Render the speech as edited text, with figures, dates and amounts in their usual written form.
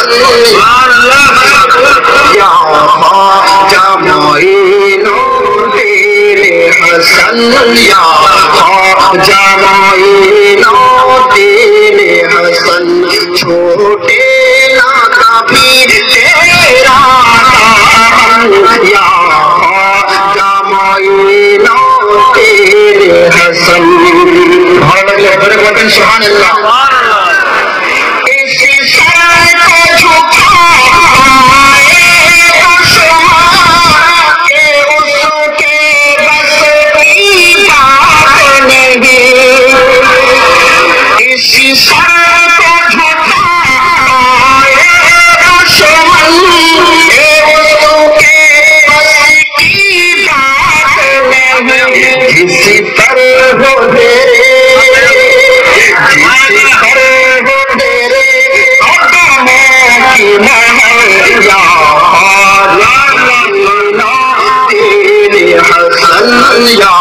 حسن یا خواجہ معین الدین حسن یا خواجہ معین الدین حسن چھوٹے نہ کبھی تیرا نام یا خواجہ معین الدین حسن سبحان اللہ یا